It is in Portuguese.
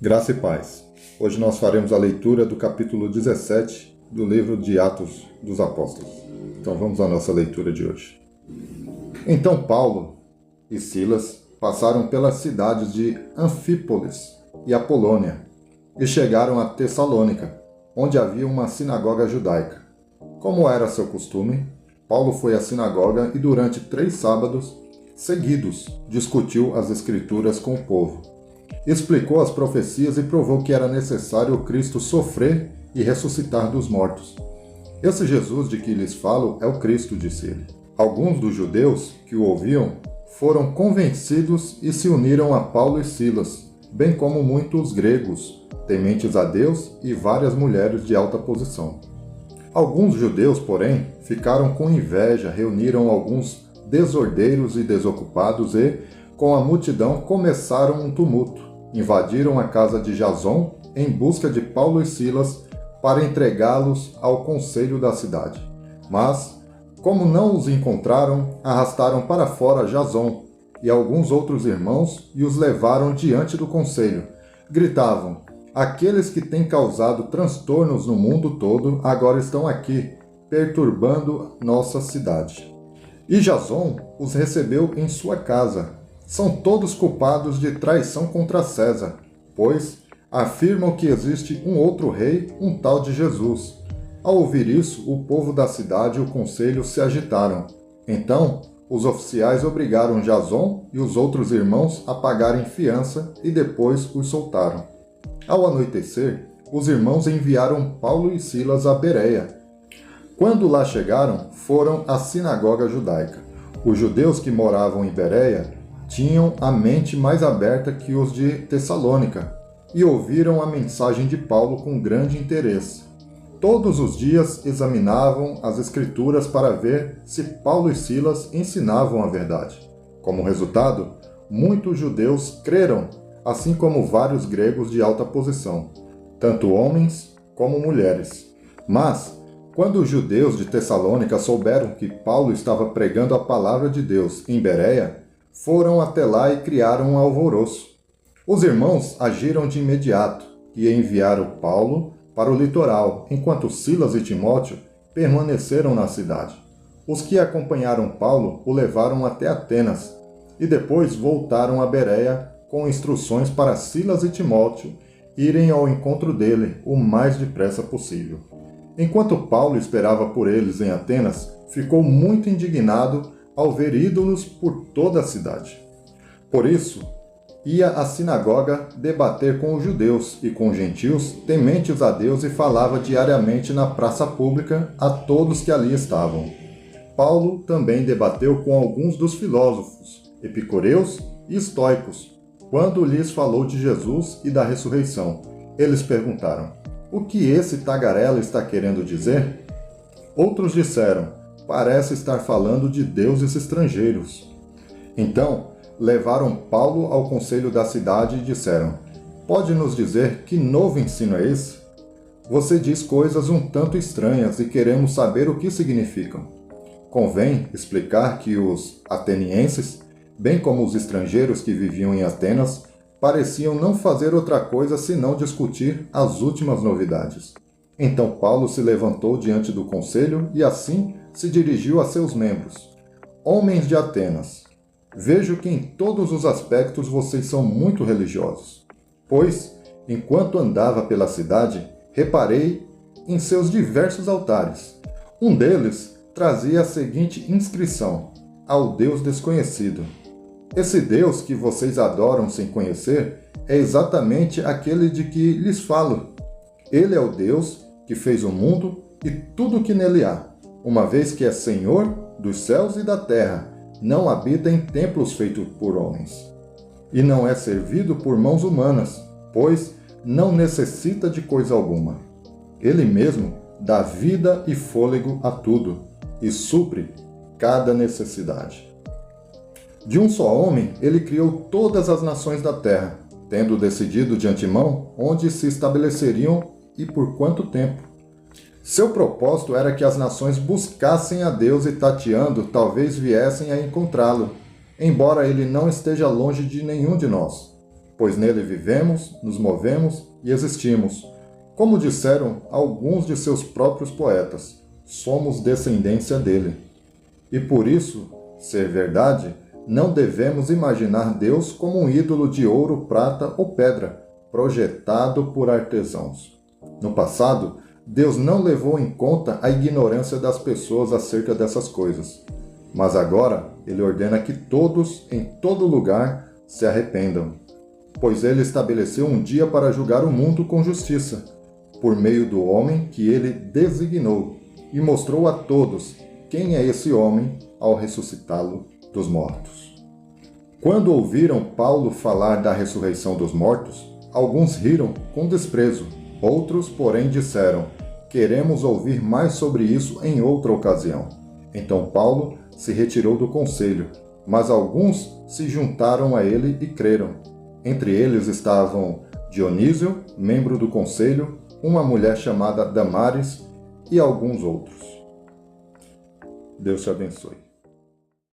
Graça e paz. Hoje nós faremos a leitura do capítulo 17 do livro de Atos dos Apóstolos. Então vamos à nossa leitura de hoje. Então Paulo e Silas passaram pelas cidades de Anfípolis e Apolônia e chegaram a Tessalônica, onde havia uma sinagoga judaica. Como era seu costume, Paulo foi à sinagoga e durante 3 sábados seguidos discutiu as Escrituras com o povo. Explicou as profecias e provou que era necessário o Cristo sofrer e ressuscitar dos mortos. Esse Jesus de que lhes falo é o Cristo, disse ele. Alguns dos judeus que o ouviam foram convencidos e se uniram a Paulo e Silas, bem como muitos gregos, tementes a Deus, e várias mulheres de alta posição. Alguns judeus, porém, ficaram com inveja, reuniram alguns desordeiros e desocupados e, com a multidão, começaram um tumulto. Invadiram a casa de Jason em busca de Paulo e Silas para entregá-los ao conselho da cidade. Mas, como não os encontraram, arrastaram para fora Jason e alguns outros irmãos e os levaram diante do conselho. Gritavam: "Aqueles que têm causado transtornos no mundo todo agora estão aqui, perturbando nossa cidade." E Jason os recebeu em sua casa. São todos culpados de traição contra César, pois afirmam que existe um outro rei, um tal de Jesus. Ao ouvir isso, o povo da cidade e o conselho se agitaram. Então, os oficiais obrigaram Jason e os outros irmãos a pagarem fiança e depois os soltaram. Ao anoitecer, os irmãos enviaram Paulo e Silas a Bereia. Quando lá chegaram, foram à sinagoga judaica. Os judeus que moravam em Bereia tinham a mente mais aberta que os de Tessalônica e ouviram a mensagem de Paulo com grande interesse. Todos os dias examinavam as Escrituras para ver se Paulo e Silas ensinavam a verdade. Como resultado, muitos judeus creram, assim como vários gregos de alta posição, tanto homens como mulheres. Mas, quando os judeus de Tessalônica souberam que Paulo estava pregando a palavra de Deus em Bereia, foram até lá e criaram um alvoroço. Os irmãos agiram de imediato e enviaram Paulo para o litoral, enquanto Silas e Timóteo permaneceram na cidade. Os que acompanharam Paulo o levaram até Atenas e depois voltaram a Bereia com instruções para Silas e Timóteo irem ao encontro dele o mais depressa possível. Enquanto Paulo esperava por eles em Atenas, ficou muito indignado ao ver ídolos por toda a cidade. Por isso, ia à sinagoga debater com os judeus e com os gentios, tementes a Deus, e falava diariamente na praça pública a todos que ali estavam. Paulo também debateu com alguns dos filósofos, epicureus e estoicos, quando lhes falou de Jesus e da ressurreição. Eles perguntaram: "O que esse tagarela está querendo dizer?" Outros disseram: "Parece estar falando de deuses estrangeiros." Então, levaram Paulo ao conselho da cidade e disseram: "Pode nos dizer que novo ensino é esse? Você diz coisas um tanto estranhas e queremos saber o que significam." Convém explicar que os atenienses, bem como os estrangeiros que viviam em Atenas, pareciam não fazer outra coisa senão discutir as últimas novidades. Então Paulo se levantou diante do conselho e assim se dirigiu a seus membros: "Homens de Atenas, vejo que em todos os aspectos vocês são muito religiosos. Pois, enquanto andava pela cidade, reparei em seus diversos altares. Um deles trazia a seguinte inscrição: ao Deus desconhecido. Esse Deus que vocês adoram sem conhecer é exatamente aquele de que lhes falo. Ele é o Deus que fez o mundo e tudo o que nele há, uma vez que é Senhor dos céus e da terra, não habita em templos feitos por homens. E não é servido por mãos humanas, pois não necessita de coisa alguma. Ele mesmo dá vida e fôlego a tudo, e supre cada necessidade. De um só homem, ele criou todas as nações da terra, tendo decidido de antemão onde se estabeleceriam e por quanto tempo. Seu propósito era que as nações buscassem a Deus e, tateando, talvez viessem a encontrá-lo, embora ele não esteja longe de nenhum de nós. pois nele vivemos, nos movemos e existimos. Como disseram alguns de seus próprios poetas, somos descendência dele. E por isso, ser verdade, não devemos imaginar Deus como um ídolo de ouro, prata ou pedra, projetado por artesãos. No passado, Deus não levou em conta a ignorância das pessoas acerca dessas coisas. Mas agora, Ele ordena que todos, em todo lugar, se arrependam. Pois Ele estabeleceu um dia para julgar o mundo com justiça, por meio do homem que Ele designou, e mostrou a todos quem é esse homem ao ressuscitá-lo dos mortos. Quando ouviram Paulo falar da ressurreição dos mortos, alguns riram com desprezo, outros, porém, disseram: queremos ouvir mais sobre isso em outra ocasião. Então Paulo se retirou do conselho, mas alguns se juntaram a ele e creram. Entre eles estavam Dionísio, membro do conselho, uma mulher chamada Damaris e alguns outros. Deus te abençoe.